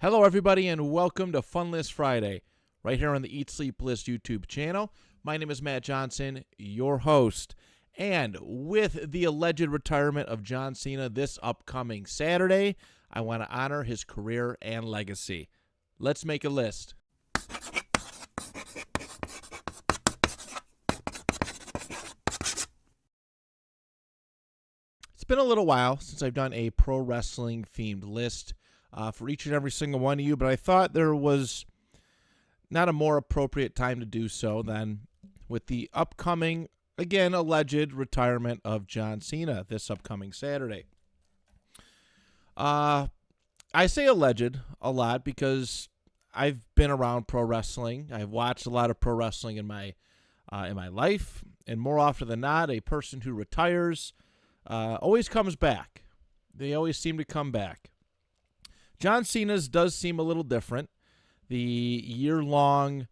Hello, everybody, and welcome to Fun List Friday, right here on the Eat Sleep List YouTube channel. My name is Matt Johnson, your host. And with the alleged retirement of John Cena this upcoming Saturday, I want to honor his career and legacy. Let's make a list. It's been a little while since I've done a pro wrestling themed list for each and every single one of you, but I thought there was not a more appropriate time to do so than with the upcoming, again, alleged retirement of John Cena this upcoming Saturday. I say alleged a lot because I've been around pro wrestling. I've watched a lot of pro wrestling in my life, and more often than not, a person who retires always comes back. They always seem to come back. John Cena's does seem a little different. The year-long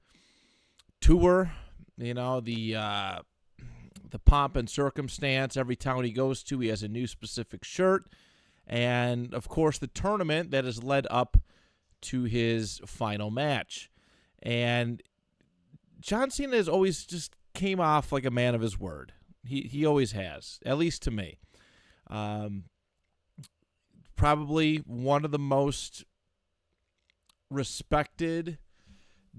tour, the pomp and circumstance. Every town he goes to, he has a new specific shirt. And, of course, the tournament that has led up to his final match. And John Cena has always just came off like a man of his word. He always has, at least to me. Probably one of the most respected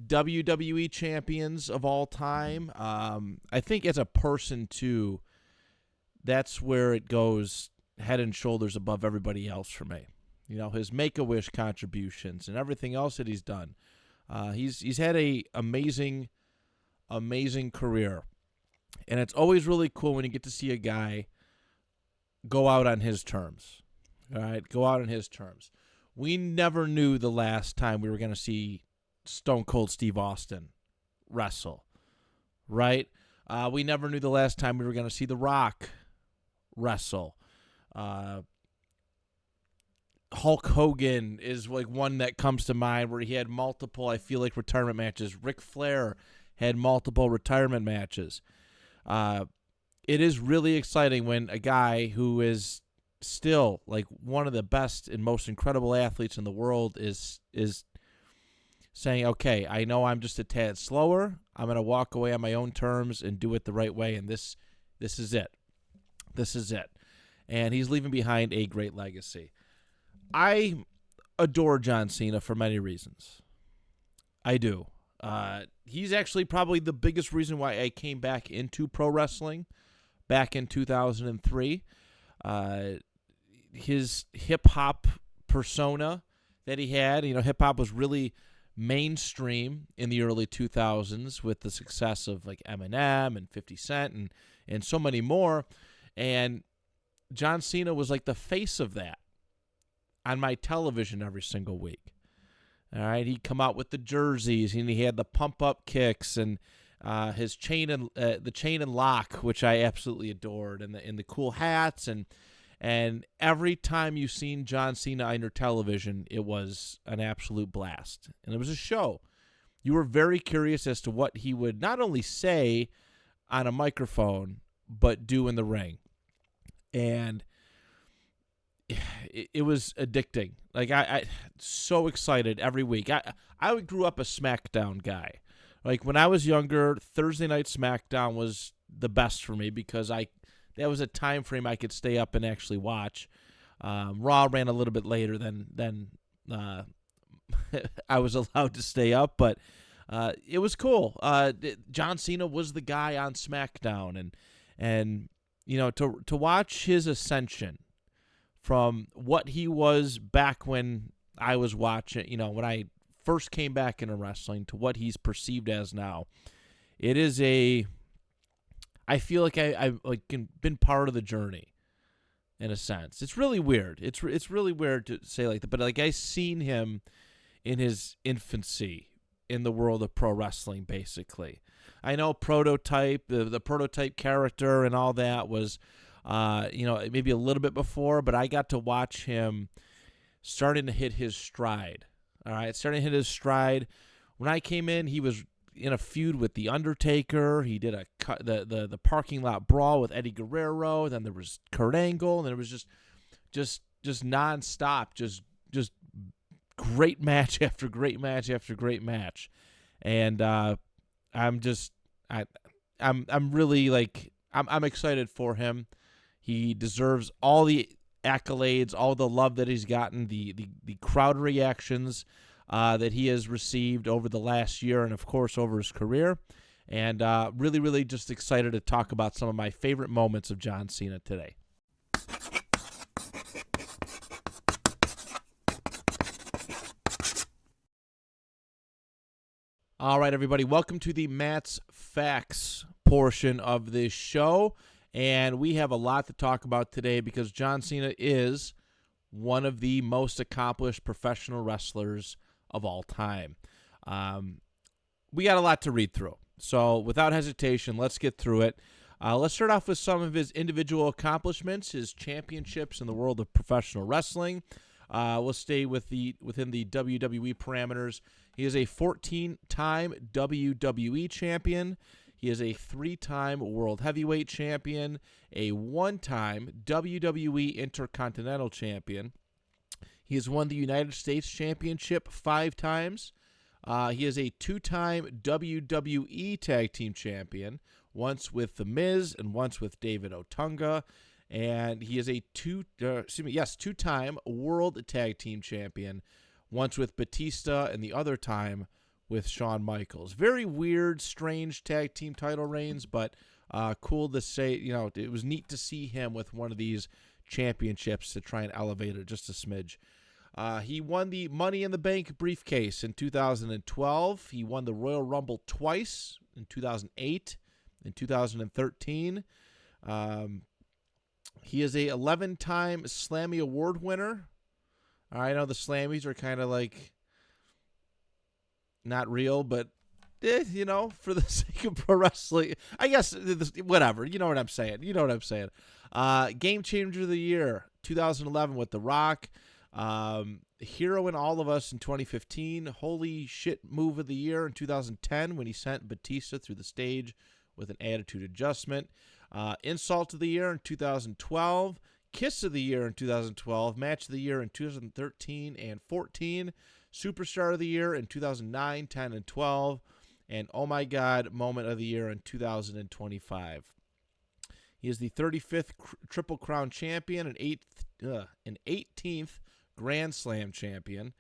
WWE champions of all time. I think as a person, too, that's where it goes head and shoulders above everybody else for me. You know, his Make-A-Wish contributions and everything else that he's done. He's had a amazing career. And it's always really cool when you get to see a guy go out on his terms. All right, go out on his terms. We never knew the last time we were going to see Stone Cold Steve Austin wrestle, right? We never knew the last time we were going to see The Rock wrestle. Hulk Hogan is like one that comes to mind where he had multiple, I feel like, retirement matches. Ric Flair had multiple retirement matches. It is really exciting when a guy who is still like one of the best and most incredible athletes in the world is saying, okay, I know I'm just a tad slower. I'm going to walk away on my own terms and do it the right way. And this is it. This is it. And he's leaving behind a great legacy. I adore John Cena for many reasons. I do. He's actually probably the biggest reason why I came back into pro wrestling back in 2003. His hip-hop persona that he had, hip-hop was really mainstream in the early 2000s with the success of like Eminem and 50 Cent and so many more. And John Cena was like the face of that on my television every single week. All right, he'd come out with the jerseys, and he had the pump-up kicks and his chain and lock, which I absolutely adored, and the cool hats, and every time you've seen John Cena on your television, it was an absolute blast, and it was a show. You were very curious as to what he would not only say on a microphone, but do in the ring, and it was addicting. Like I so excited every week. I grew up a SmackDown guy. Like when I was younger, Thursday night SmackDown was the best for me because that was a time frame I could stay up and actually watch. Raw ran a little bit later than I was allowed to stay up, but it was cool. John Cena was the guy on SmackDown, and to watch his ascension from what he was back when I was watching, when I first came back into wrestling to what he's perceived as now. It is I feel like I've been part of the journey in a sense. It's really weird. It's really weird to say like that, but like I seen him in his infancy in the world of pro wrestling, basically. I know Prototype, the Prototype character and all that was maybe a little bit before, but I got to watch him starting to hit his stride. All right, starting to hit his stride. When I came in, he was in a feud with The Undertaker. He did the parking lot brawl with Eddie Guerrero. Then there was Kurt Angle, and then it was just nonstop, just great match after great match after great match. And I'm really like I'm excited for him. He deserves all the accolades, all the love that he's gotten, the crowd reactions that he has received over the last year and, of course, over his career. And really, really just excited to talk about some of my favorite moments of John Cena today. All right, everybody, welcome to the Matt's Facts portion of this show. And we have a lot to talk about today because John Cena is one of the most accomplished professional wrestlers of all time. We got a lot to read through. So without hesitation, let's get through it. Let's start off with some of his individual accomplishments, his championships in the world of professional wrestling. We'll stay within the WWE parameters. He is a 14-time WWE champion. He is a 3-time World Heavyweight champion, a 1-time WWE Intercontinental champion. He has won the United States Championship 5 times. He is a 2-time WWE Tag Team Champion, once with The Miz and once with David Otunga. And he is a 2-time World Tag Team Champion, once with Batista and the other time with Shawn Michaels. Very weird, strange tag team title reigns, but cool to say, it was neat to see him with one of these championships to try and elevate it just a smidge. He won the Money in the Bank briefcase in 2012. He won the Royal Rumble twice in 2008 and 2013. He is a 11-time Slammy Award winner. I know the Slammies are kind of like not real, but for the sake of pro wrestling, I guess whatever. You know what I'm saying. Game Changer of the Year, 2011 with The Rock. Hero in All of Us in 2015. Holy Shit Move of the Year in 2010 when he sent Batista through the stage with an attitude adjustment. Insult of the Year in 2012. Kiss of the Year in 2012. Match of the Year in 2013 and 14. Superstar of the Year in 2009, 10, and 12. And Oh My God Moment of the Year in 2025. He is the 35th Triple Crown champion and 18th Grand Slam champion.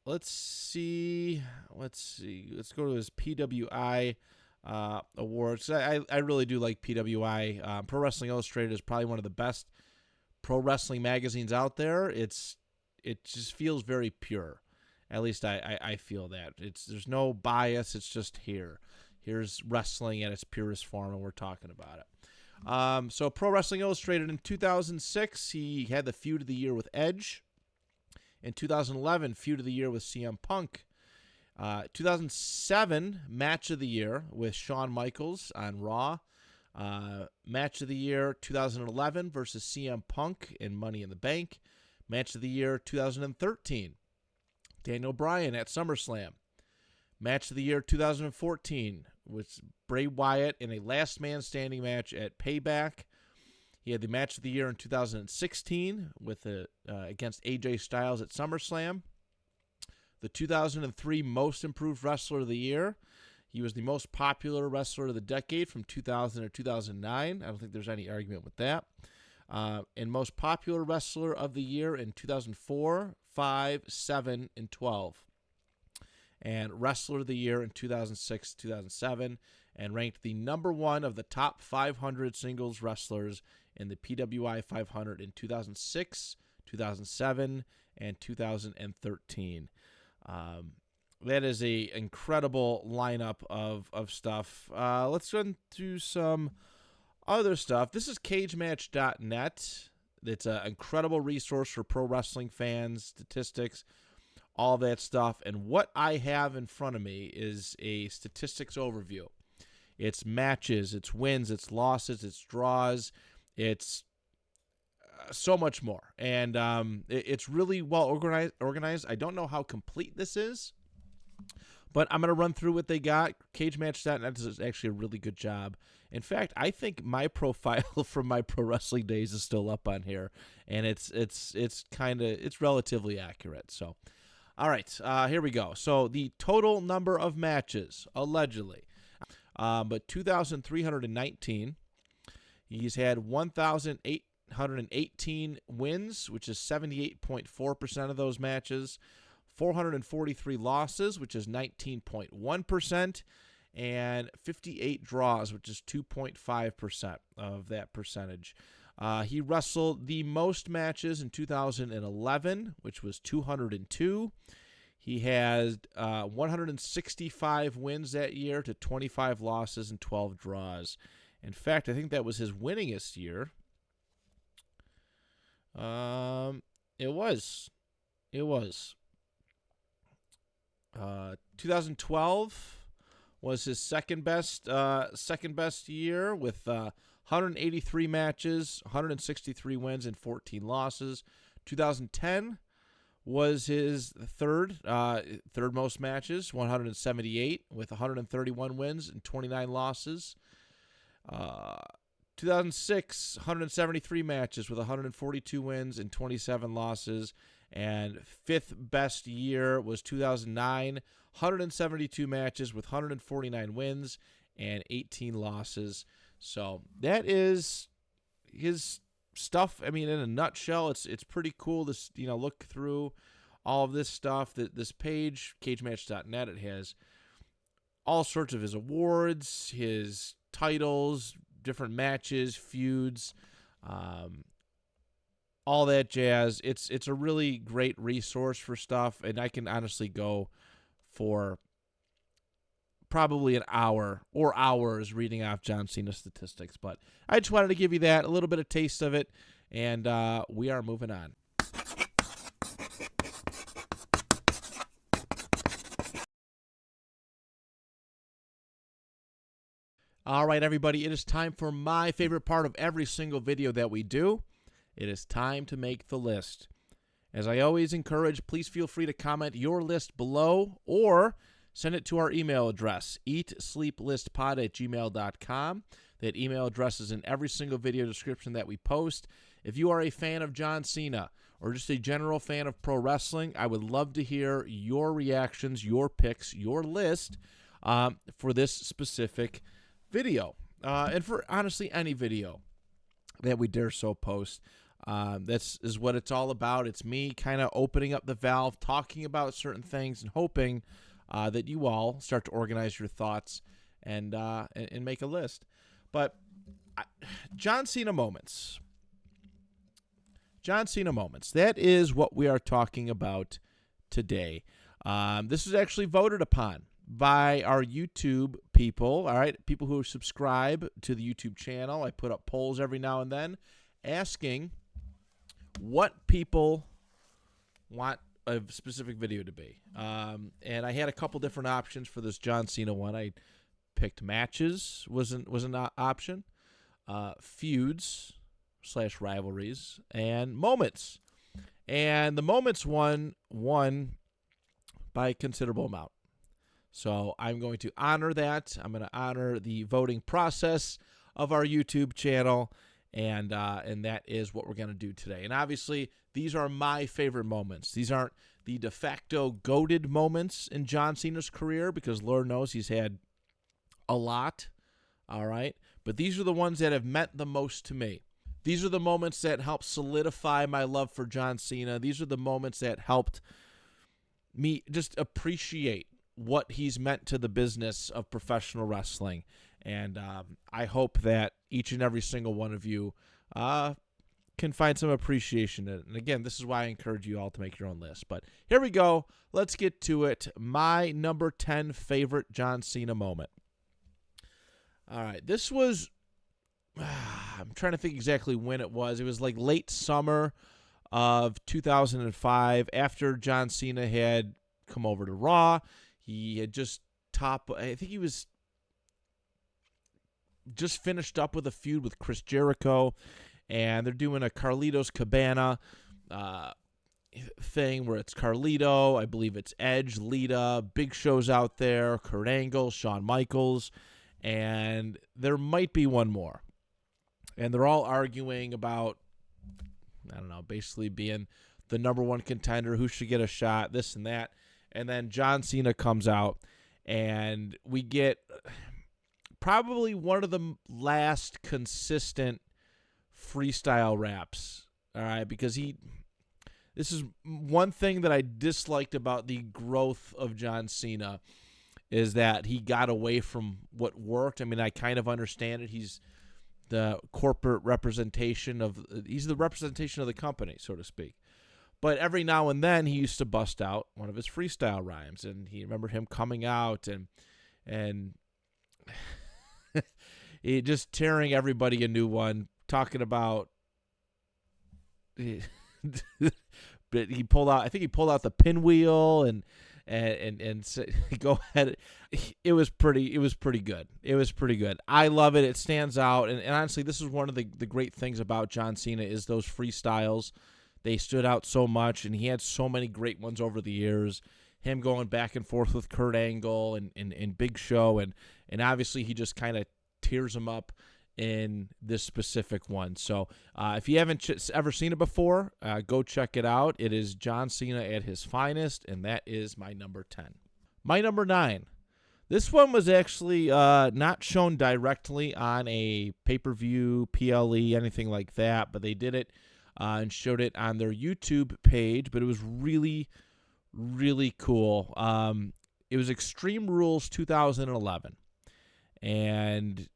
Let's see. Let's go to his PWI awards. I really do like PWI. Pro Wrestling Illustrated is probably one of the best pro wrestling magazines out there. It just feels very pure. At least I feel that. There's no bias. It's just here's wrestling at its purest form, and we're talking about it. So Pro Wrestling Illustrated in 2006, he had the Feud of the Year with Edge. In 2011, Feud of the Year with CM Punk. 2007, Match of the Year with Shawn Michaels on Raw. Match of the Year 2011 versus CM Punk in Money in the Bank. Match of the Year 2013, Daniel Bryan at SummerSlam. Match of the Year 2014 with Bray Wyatt in a last man standing match at Payback. He had the Match of the Year in 2016 with against AJ Styles at SummerSlam. The 2003 Most Improved Wrestler of the Year. He was the most popular wrestler of the decade from 2000 to 2009. I don't think there's any argument with that. And Most Popular Wrestler of the Year in 2004, 5, 7, and 12. And Wrestler of the Year in 2006, 2007. And ranked the number 1 of the top 500 singles wrestlers in the PWI 500 in 2006, 2007, and 2013. That is a incredible lineup of stuff. Let's run through some other stuff. This is cagematch.net. It's an incredible resource for pro wrestling fans, statistics, all that stuff. And what I have in front of me is a statistics overview. It's matches, it's wins, it's losses, it's draws, it's so much more. And it's really well organized. I don't know how complete this is, but I'm going to run through what they got. Cagematch.net does actually a really good job In fact, I think my profile from my pro wrestling days is still up on here, and it's relatively accurate. So, all right, here we go. So the total number of matches, allegedly, but 2,319. He's had 1,818 wins, which is 78.4% of those matches. 443 losses, which is 19.1%, and 58 draws, which is 2.5% of that percentage. He wrestled the most matches in 2011, which was 202. He had 165 wins that year to 25 losses and 12 draws. In fact, I think that was his winningest year. It was. 2012 was his second best year with 183 matches, 163 wins, and 14 losses. 2010 was his third most matches, 178 with 131 wins and 29 losses. 2006, 173 matches with 142 wins and 27 losses. And fifth best year was 2009, 172 matches with 149 wins and 18 losses. So that is his stuff. I mean, in a nutshell, it's pretty cool to look through all of this stuff. This page, cagematch.net, it has all sorts of his awards, his titles, different matches, feuds, all that jazz. It's a really great resource for stuff, and I can honestly go for probably an hour or hours reading off John Cena statistics. But I just wanted to give you that, a little bit of taste of it, and we are moving on. All right, everybody, it is time for my favorite part of every single video that we do. It is time to make the list. As I always encourage, please feel free to comment your list below or send it to our email address, eatsleeplistpod@gmail.com. That email address is in every single video description that we post. If you are a fan of John Cena or just a general fan of pro wrestling, I would love to hear your reactions, your picks, your list for this specific video. And for, honestly, any video that we dare so post. That's what it's all about. It's me kind of opening up the valve, talking about certain things, and hoping that you all start to organize your thoughts and make a list. But John Cena moments. John Cena moments. That is what we are talking about today. This was actually voted upon by our YouTube people, all right, people who subscribe to the YouTube channel. I put up polls every now and then asking what people want a specific video to be. And I had a couple different options for this John Cena one. I picked matches, was an option, feuds / rivalries, and moments. And the moments won by a considerable amount. So I'm going to honor that. I'm going to honor the voting process of our YouTube channel, and that is what we're going to do today. And obviously, these are my favorite moments. These aren't the de facto goated moments in John Cena's career, because Lord knows he's had a lot, all right? But these are the ones that have meant the most to me. These are the moments that helped solidify my love for John Cena. These are the moments that helped me just appreciate what he's meant to the business of professional wrestling. And I hope that each and every single one of you can find some appreciation in it. And again, this is why I encourage you all to make your own list. But here we go. Let's get to it. My number 10 favorite John Cena moment. All right. This was, I'm trying to think exactly when it was. It was like late summer of 2005, after John Cena had come over to Raw. He had I think he was just finished up with a feud with Chris Jericho, and they're doing a Carlitos Cabana thing where it's Carlito, I believe it's Edge, Lita, Big Show's out there, Kurt Angle, Shawn Michaels, and there might be one more. And they're all arguing about, I don't know, basically being the number one contender, who should get a shot, this and that. And then John Cena comes out, and we get probably one of the last consistent freestyle raps, all right, because this is one thing that I disliked about the growth of John Cena, is that he got away from what worked. I mean, I kind of understand it. He's the corporate representation he's the representation of the company, so to speak. But every now and then he used to bust out one of his freestyle rhymes, and he remembered him coming out and he just tearing everybody a new one, talking about but he pulled out the pinwheel and go ahead. It was pretty good. It was pretty good. I love it. It stands out. And honestly, this is one of the great things about John Cena is those freestyles. They stood out so much, and he had so many great ones over the years. Him going back and forth with Kurt Angle and Big Show, and obviously he just kind of tears him up in this specific one. So if you haven't ever seen it before, go check it out. It is John Cena at his finest, and that is my number 10. My number 9. This one was actually not shown directly on a pay-per-view, PLE, anything like that, but they did it and showed it on their YouTube page, but it was really, really cool. It was Extreme Rules 2011, and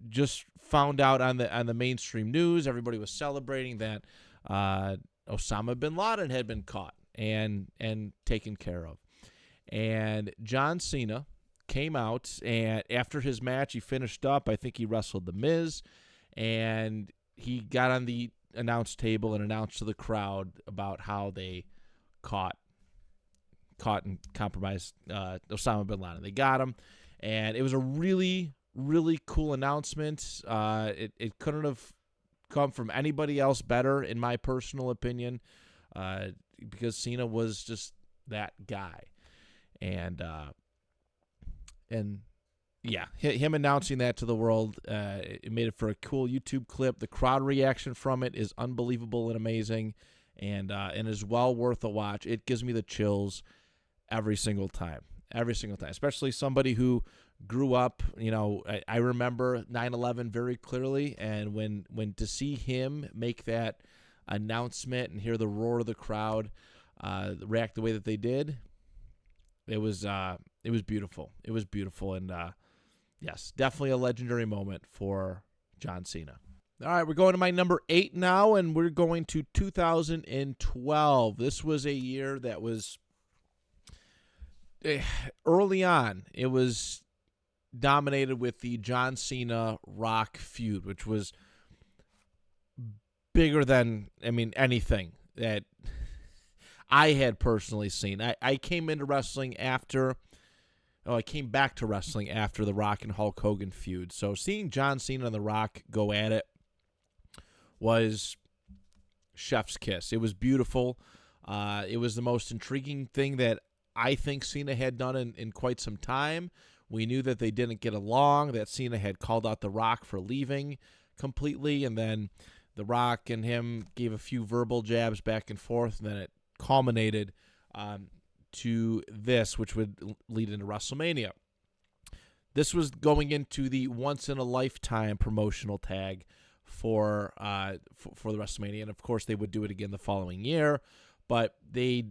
just found out on the mainstream news, everybody was celebrating that Osama bin Laden had been caught and taken care of. And John Cena came out, and after his match, he finished up. I think he wrestled The Miz, and he got on the announce table and announced to the crowd about how they caught and compromised Osama bin Laden. They got him, and it was a really, really cool announcement. It couldn't have come from anybody else better, in my personal opinion, because Cena was just that guy. And yeah, him announcing that to the world, it made it for a cool YouTube clip. The crowd reaction from it is unbelievable and amazing, and is well worth a watch. It gives me the chills every single time, especially somebody who grew up. I remember 9/11 very clearly, and when to see him make that announcement and hear the roar of the crowd react the way that they did, it was beautiful. It was beautiful, and yes, definitely a legendary moment for John Cena. All right, we're going to my number 8 now, and we're going to 2012. This was a year that was early on. It was dominated with the John Cena Rock feud, which was bigger than, anything that I had personally seen. I came into wrestling after... I came back to wrestling after the Rock and Hulk Hogan feud. So seeing John Cena and the Rock go at it was chef's kiss. It was beautiful. It was the most intriguing thing that I think Cena had done in quite some time. We knew that they didn't get along, that Cena had called out the Rock for leaving completely, and then the Rock and him gave a few verbal jabs back and forth, and then it culminated to this, which would lead into WrestleMania. This was going into the once-in-a-lifetime promotional tag for the WrestleMania, and of course they would do it again the following year, but they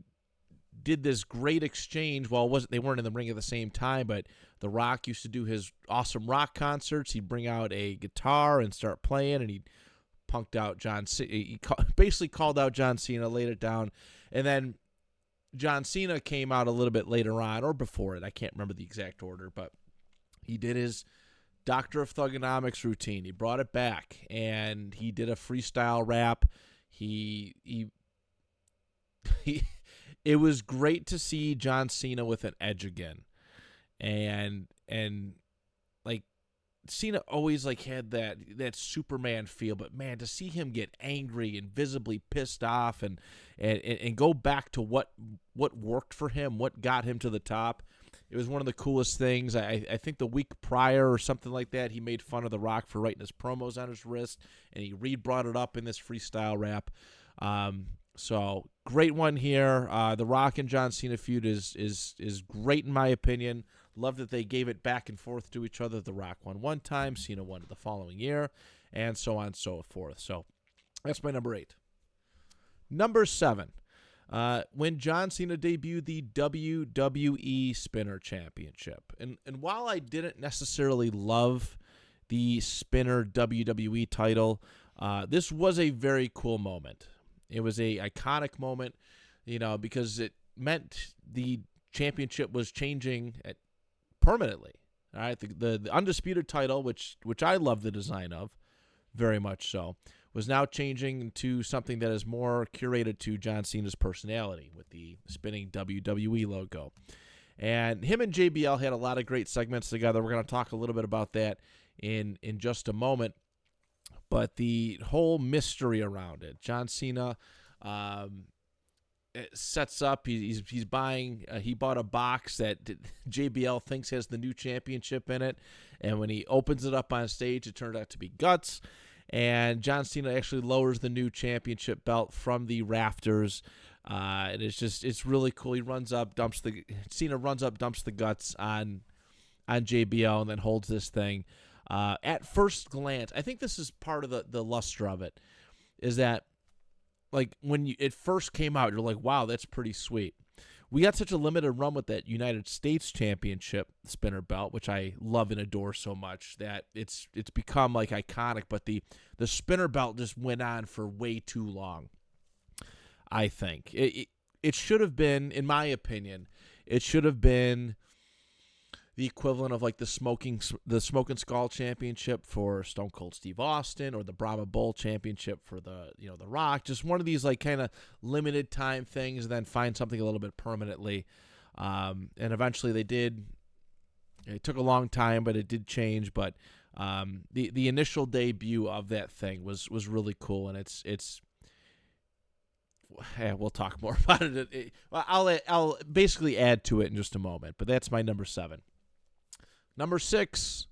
did this great exchange. Well, they weren't in the ring at the same time, but The Rock used to do his awesome rock concerts. He'd bring out a guitar and start playing, and he punked out John Cena. He basically called out John Cena, laid it down, and then John Cena came out a little bit later on, or before it. I can't remember the exact order, but he did his Doctor of Thugonomics routine. He brought it back, and he did a freestyle rap. It was great to see John Cena with an edge again, and like Cena always had that Superman feel, but man, to see him get angry and visibly pissed off and go back to what worked for him, what got him to the top, It was one of the coolest things. I think the week prior or something like that, he made fun of The Rock for writing his promos on his wrist, and he brought it up in this freestyle rap. So great one here. The Rock and John Cena feud is great in my opinion. Love that they gave it back and forth to each other. The Rock won one time, Cena won the following year, and so on and so forth. So that's my number 8. Number 7. When John Cena debuted the WWE Spinner Championship. And while I didn't necessarily love the Spinner WWE title, this was a very cool moment. It was a iconic moment, because it meant the championship was changing permanently. All right, the undisputed title, which I love the design of, very much so, was now changing into something that is more curated to John Cena's personality with the spinning WWE logo. And him and JBL had a lot of great segments together. We're going to talk a little bit about that in just a moment. But the whole mystery around it, John Cena it sets up. He's buying. He bought a box that JBL thinks has the new championship in it, and when he opens it up on stage, it turned out to be guts. And John Cena actually lowers the new championship belt from the rafters. And it's really cool. Cena runs up, dumps the guts on JBL, and then holds this thing. At first glance, I think this is part of the luster of it, is that like when it first came out, you're like, wow, that's pretty sweet. We got such a limited run with that United States Championship spinner belt, which I love and adore so much, that it's become like iconic. But the spinner belt just went on for way too long. I think it should have been, in my opinion, it should have been the equivalent of like the Smoking Skull Championship for Stone Cold Steve Austin, or the Brahma Bull Championship for the Rock. Just one of these like kind of limited time things, and then find something a little bit permanently. And eventually they did. It took a long time, but it did change. But the initial debut of that thing was really cool, and it's. Yeah, we'll talk more about it. I'll basically add to it in just a moment. But that's my number 7. Number 6,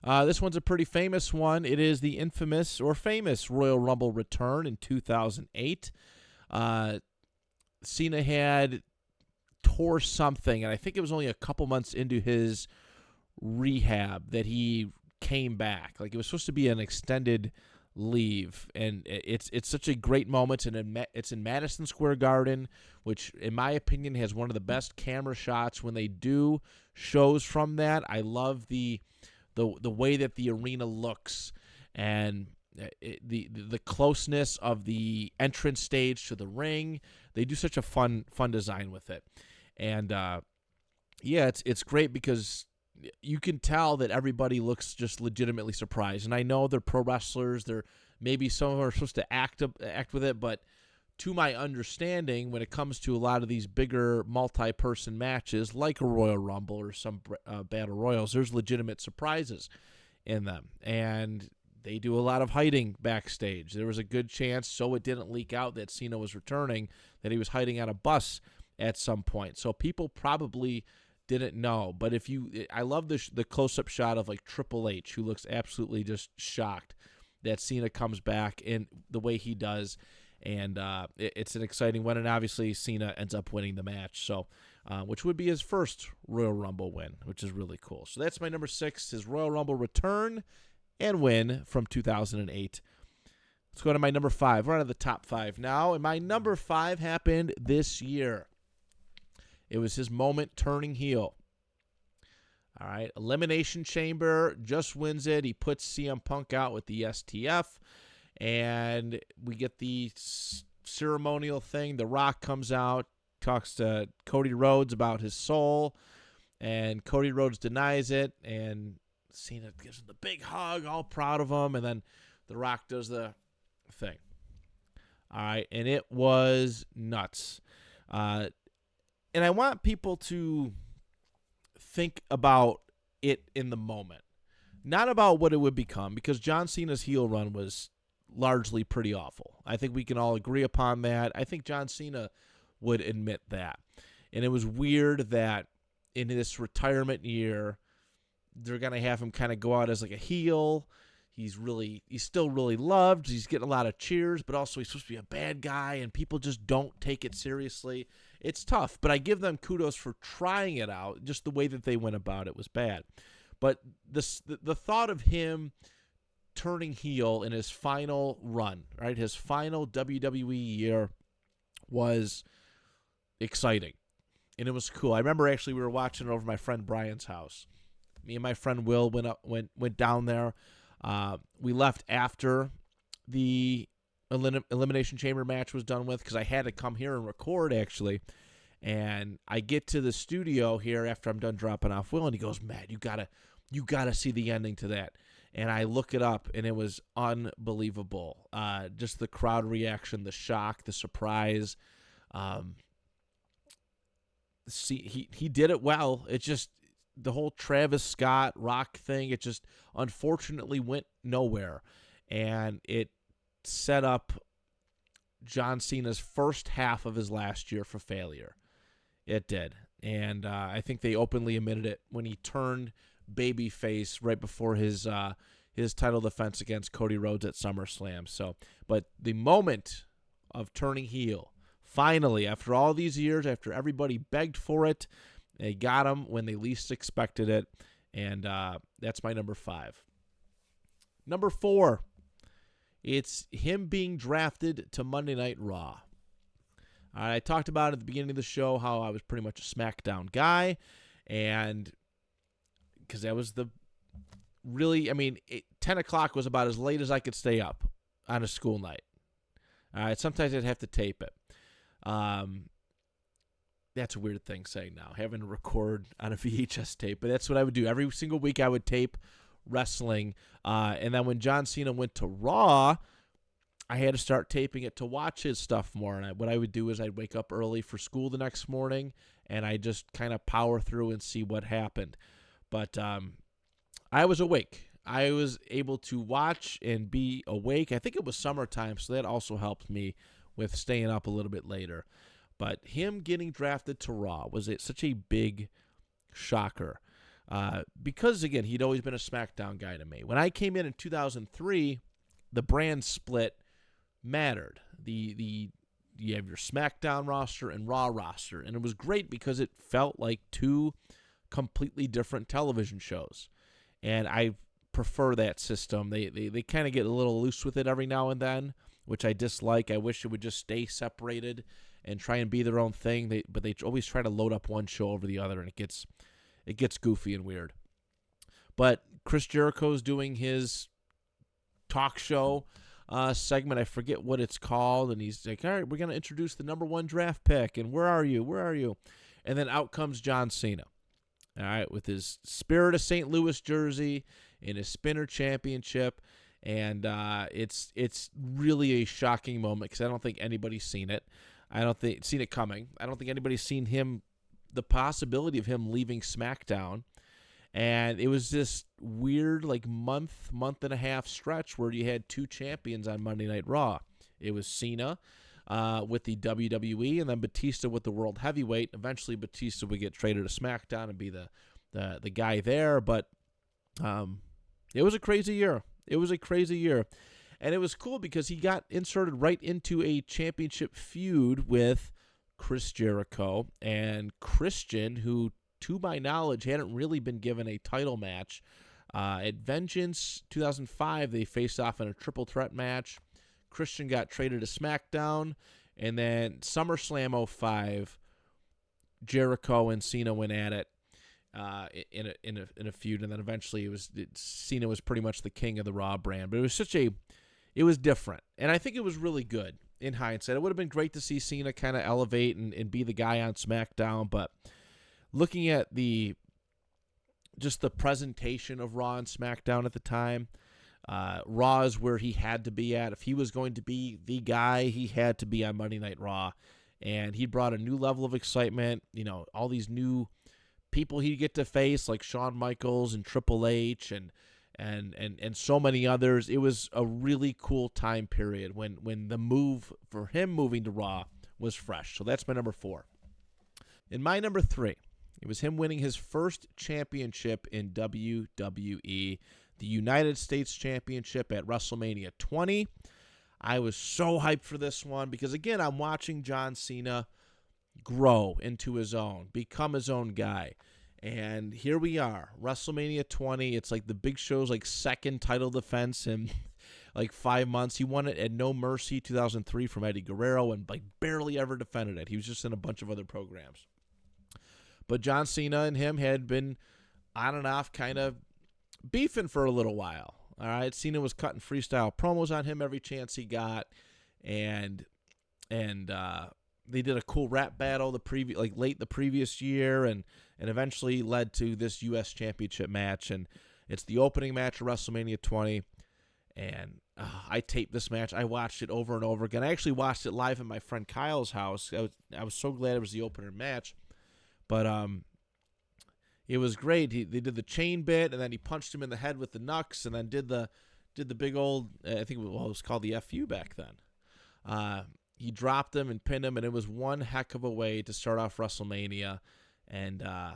this one's a pretty famous one. It is the infamous or famous Royal Rumble return in 2008. Cena had tore something, and I think it was only a couple months into his rehab that he came back. Like, it was supposed to be an extended leave, and it's such a great moment, and it's in Madison Square Garden, which in my opinion has one of the best camera shots when they do shows from that. I love the way that the arena looks, and the closeness of the entrance stage to the ring. They do such a fun design with it, and it's great because you can tell that everybody looks just legitimately surprised. And I know they're pro wrestlers. They're maybe some of them are supposed to act with it, but to my understanding, when it comes to a lot of these bigger multi-person matches, like a Royal Rumble or some Battle Royals, there's legitimate surprises in them. And they do a lot of hiding backstage. There was a good chance, so it didn't leak out that Cena was returning, that he was hiding on a bus at some point. So people probably didn't know. But I love the close-up shot of like Triple H, who looks absolutely just shocked that Cena comes back in the way he does. And it's an exciting one. And obviously Cena ends up winning the match, so which would be his first Royal Rumble win, which is really cool. So that's my number 6, his Royal Rumble return and win from 2008. Let's go to my number 5. We're on to the top 5 now. And my number 5 happened this year. It was his moment turning heel. All right, Elimination Chamber, just wins it. He puts CM Punk out with the STF, and we get the ceremonial thing. The Rock comes out, talks to Cody Rhodes about his soul, and Cody Rhodes denies it, and Cena gives him the big hug, all proud of him, and then The Rock does the thing. All right, and it was nuts. And I want people to think about it in the moment, not about what it would become, because John Cena's heel run was largely pretty awful. I think we can all agree upon that. I think John Cena would admit that. And it was weird that in this retirement year, they're going to have him kind of go out as like a heel. He's still really loved. He's getting a lot of cheers, but also he's supposed to be a bad guy, and people just don't take it seriously. It's tough, but I give them kudos for trying it out. Just the way that they went about it was bad. But the thought of him turning heel in his final run, right, his final WWE year, was exciting, and it was cool. I remember actually we were watching it over my friend Brian's house. Me and my friend Will went down there. We left after the Elimination Chamber match was done with, because I had to come here and record, actually. And I get to the studio here after I'm done dropping off Will, and he goes, "Matt, you gotta see the ending to that." And I look it up, and it was unbelievable. Just the crowd reaction, the shock, the surprise. He did it well. It just, the whole Travis Scott Rock thing, it just unfortunately went nowhere. And it set up John Cena's first half of his last year for failure. It did. And I think they openly admitted it when he turned babyface right before his title defense against Cody Rhodes at SummerSlam. So, but the moment of turning heel, finally, after all these years, after everybody begged for it, they got him when they least expected it, and that's my number 5. Number 4, it's him being drafted to Monday Night Raw. I talked about at the beginning of the show how I was pretty much a SmackDown guy, and because that was the really, 10 o'clock was about as late as I could stay up on a school night. Sometimes I'd have to tape it. That's a weird thing saying now, having to record on a VHS tape, but that's what I would do. Every single week I would tape wrestling, and then when John Cena went to Raw, I had to start taping it to watch his stuff more, and what I would do is I'd wake up early for school the next morning, and I just kind of power through and see what happened. But I was awake. I was able to watch and be awake. I think it was summertime, so that also helped me with staying up a little bit later. But him getting drafted to Raw was such a big shocker. Because, again, he'd always been a SmackDown guy to me. When I came in 2003, the brand split mattered. You have your SmackDown roster and Raw roster. And it was great because it felt like two completely different television shows. And I prefer that system. They kind of get a little loose with it every now and then, which I dislike. I wish it would just stay separated and try and be their own thing. But they always try to load up one show over the other, and it gets goofy and weird. But Chris Jericho's doing his talk show segment. I forget what it's called, and he's like, "All right, we're going to introduce the number 1 draft pick, and where are you? Where are you?" And then out comes John Cena, all right, with his Spirit of St. Louis jersey and his Spinner Championship. And it's really a shocking moment because I don't think anybody's seen it. I don't think seen it coming. I don't think anybody's seen the possibility of him leaving SmackDown. And it was this weird month and a half stretch where you had 2 champions on Monday Night Raw. It was Cena with the WWE, and then Batista with the World Heavyweight. Eventually, Batista would get traded to SmackDown and be the guy there. But it was a crazy year. It was a crazy year. And it was cool because he got inserted right into a championship feud with Chris Jericho and Christian, who, to my knowledge, hadn't really been given a title match. At Vengeance 2005, they faced off in a triple threat match. Christian got traded to SmackDown. And then SummerSlam 05, Jericho and Cena went at it in a feud. And then eventually Cena was pretty much the king of the Raw brand. But it was different. And I think it was really good in hindsight. It would have been great to see Cena kind of elevate and be the guy on SmackDown. But looking at just the presentation of Raw and SmackDown at the time, Raw is where he had to be at. If he was going to be the guy, he had to be on Monday Night Raw. And he brought a new level of excitement. All these new people he'd get to face, like Shawn Michaels and Triple H and so many others. It was a really cool time period when the move for him moving to Raw was fresh. So that's my number 4. In my number 3, It was him winning his first championship in WWE, the United States Championship at WrestleMania 20. I was so hyped for this one because, again, I'm watching John Cena grow into his own, become his own guy. And here we are, WrestleMania 20. It's like the Big Show's like second title defense in like 5 months. He won it at No Mercy 2003 from Eddie Guerrero and like barely ever defended it. He was just in a bunch of other programs. But John Cena and him had been on and off kind of beefing for a little while. All right, Cena was cutting freestyle promos on him every chance he got, and they did a cool rap battle late the previous year, and eventually led to this U.S. Championship match, and it's the opening match of WrestleMania 20, and I taped this match. I watched it over and over again. I actually watched it live in my friend Kyle's house. I was so glad it was the opener match, but it was great. They did the chain bit, and then he punched him in the head with the knucks, and then did the big old, I think it was called the FU back then. He dropped him and pinned him, and it was one heck of a way to start off WrestleMania. And I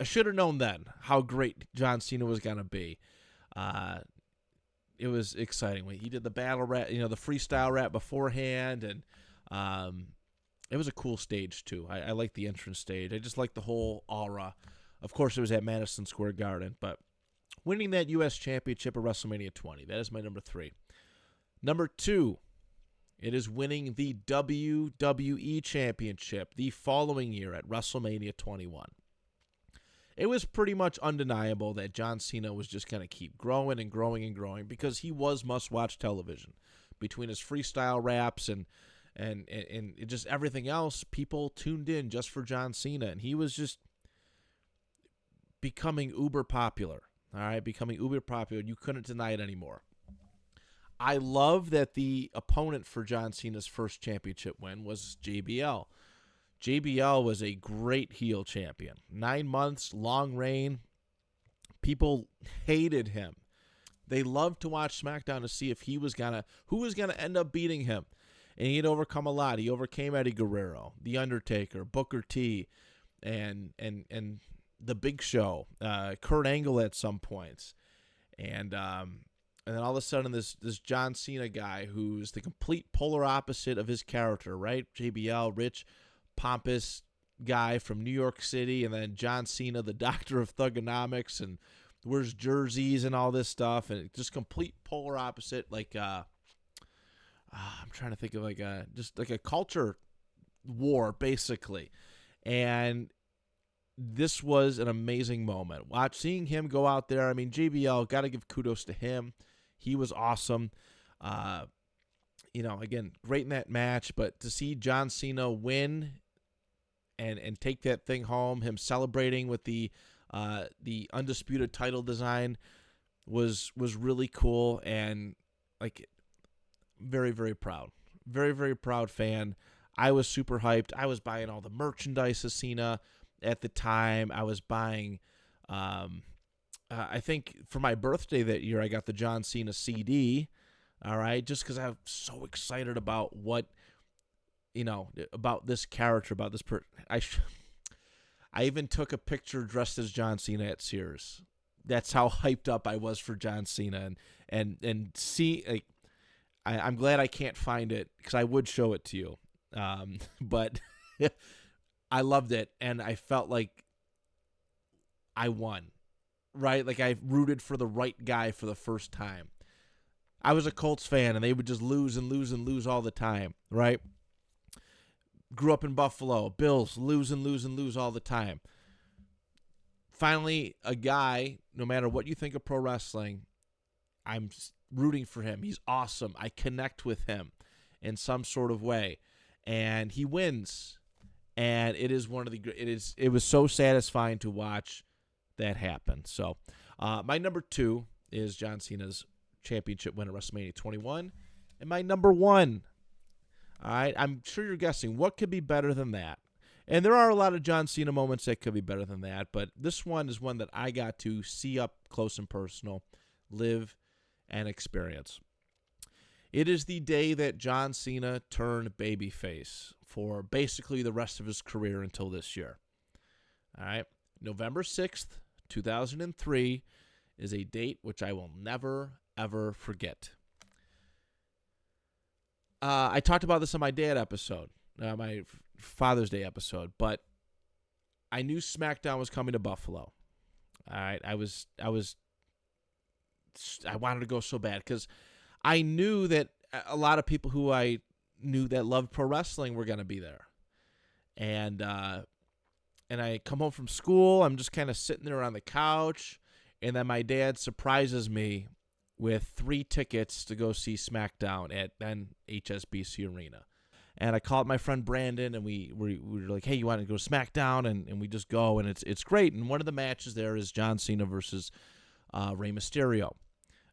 should have known then how great John Cena was gonna be. It was exciting. He did the battle rap, the freestyle rap beforehand, and it was a cool stage too. I like the entrance stage. I just like the whole aura. Of course, it was at Madison Square Garden, but winning that U.S. Championship at WrestleMania 20, that is my number 3. Number 2, it is winning the WWE Championship the following year at WrestleMania 21. It was pretty much undeniable that John Cena was just going to keep growing and growing and growing because he was must-watch television. Between his freestyle raps and just everything else, people tuned in just for John Cena, and he was just becoming uber popular. All right, becoming uber popular. You couldn't deny it anymore. I love that the opponent for John Cena's first championship win was JBL. JBL was a great heel champion. 9 months, long reign. People hated him. They loved to watch SmackDown to see if who was gonna end up beating him. And he had overcome a lot. He overcame Eddie Guerrero, The Undertaker, Booker T, and The Big Show, Kurt Angle at some points. And then all of a sudden this John Cena guy who's the complete polar opposite of his character, right? JBL, rich, pompous guy from New York City, and then John Cena, the doctor of thugonomics, and wears jerseys and all this stuff, and just complete polar opposite, like I'm trying to think of just like a culture war, basically. And this was an amazing moment. Seeing him go out there, I mean, JBL, got to give kudos to him. He was awesome. Again, great in that match, but to see John Cena win and take that thing home, him celebrating with the undisputed title design was really cool, and like very, very proud. Very, very proud fan. I was super hyped. I was buying all the merchandise of Cena at the time. I was buying, I think for my birthday that year, I got the John Cena CD. All right, just because I'm so excited about about this character, about this I even took a picture dressed as John Cena at Sears. That's how hyped up I was for John Cena, and see, like, I'm glad I can't find it because I would show it to you. But I loved it, and I felt like I won, right? Like I rooted for the right guy for the first time. I was a Colts fan, and they would just lose and lose and lose all the time, right? Grew up in Buffalo. Bills lose and lose and lose all the time. Finally, a guy, no matter what you think of pro wrestling, I'm rooting for him. He's awesome. I connect with him in some sort of way, and he wins. And it is it was so satisfying to watch that happen. So, my number 2 is John Cena's championship win at WrestleMania 21, and my number 1. All right, I'm sure you're guessing what could be better than that. And there are a lot of John Cena moments that could be better than that, but this one is one that I got to see up close and personal, live and experience. It is the day that John Cena turned babyface for basically the rest of his career until this year. All right. November 6th, 2003 is a date which I will never, ever forget. I talked about this on my dad episode, my Father's Day episode, but I knew SmackDown was coming to Buffalo. All right. I wanted to go so bad because I knew that a lot of people who I knew that loved pro wrestling were going to be there. And I come home from school. I'm just kind of sitting there on the couch. And then my dad surprises me with 3 tickets to go see SmackDown at then HSBC Arena. And I called my friend Brandon, and we were like, hey, you want to go to SmackDown? And we just go, and it's great. And one of the matches there is John Cena versus Rey Mysterio.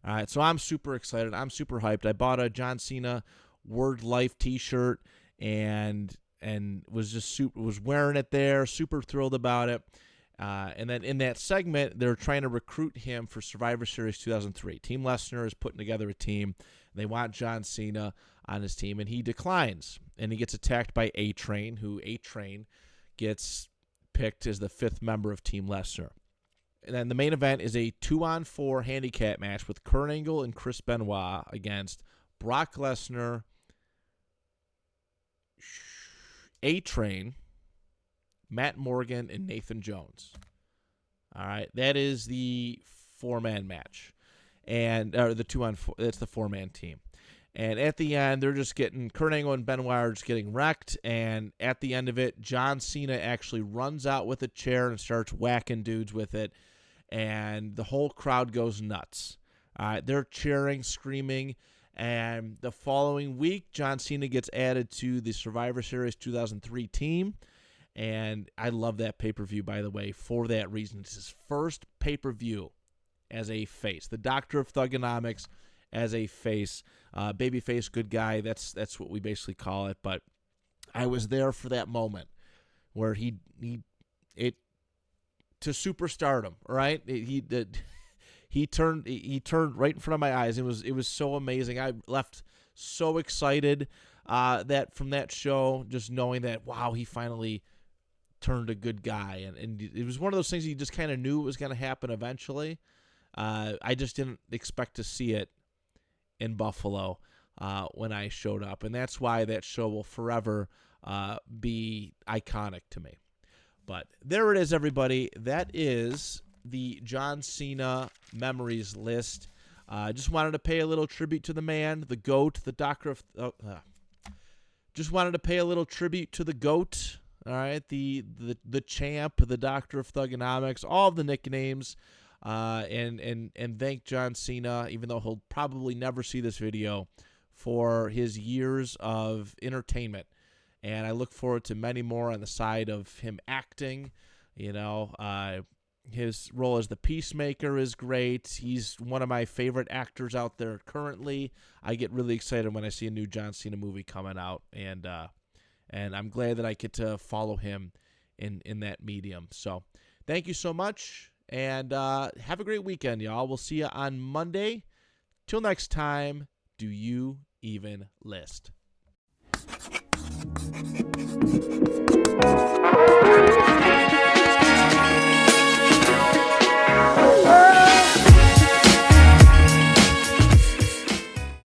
All right, so I'm super excited. I'm super hyped. I bought a John Cena Word Life T-shirt and was wearing it there. Super thrilled about it. And then in that segment, they're trying to recruit him for Survivor Series 2003. Team Lesnar is putting together a team. They want John Cena on his team, and he declines. And he gets attacked by A-Train, who A-Train gets picked as the 5th member of Team Lesnar. And then the main event is a 2-on-4 handicap match with Kurt Angle and Chris Benoit against Brock Lesnar, A-Train, Matt Morgan, and Nathan Jones. All right, that is the 4-man match, and the 2-on-4. That's the 4-man team. And at the end, they're just getting Kurt Angle and Benoit are just getting wrecked. And at the end of it, John Cena actually runs out with a chair and starts whacking dudes with it, and the whole crowd goes nuts. They're cheering, screaming. And the following week, John Cena gets added to the Survivor Series 2003 team. And I love that pay-per-view, by the way, for that reason. It's his first pay-per-view as a face. The Doctor of Thugonomics as a face. Babyface, good guy. That's what we basically call it. But I was there for that moment where he to superstardom, right? He turned right in front of my eyes. It was so amazing. I left so excited that from that show, just knowing that, wow, he finally turned a good guy. And it was one of those things you just kind of knew it was going to happen eventually. I just didn't expect to see it in Buffalo when I showed up. And that's why that show will forever be iconic to me. But there it is, everybody. That is the John Cena memories list. Just wanted to pay a little tribute to the man, the GOAT, the Doctor of... just wanted to pay a little tribute to the GOAT, all right, the champ, the Doctor of Thugonomics, all of the nicknames, and thank John Cena, even though he'll probably never see this video, for his years of entertainment. And I look forward to many more on the side of him acting. You know, his role as the Peacemaker is great. He's one of my favorite actors out there currently. I get really excited when I see a new John Cena movie coming out, and I'm glad that I get to follow him in that medium. So thank you so much, and have a great weekend, y'all. We'll see you on Monday. Till next time, do you even list?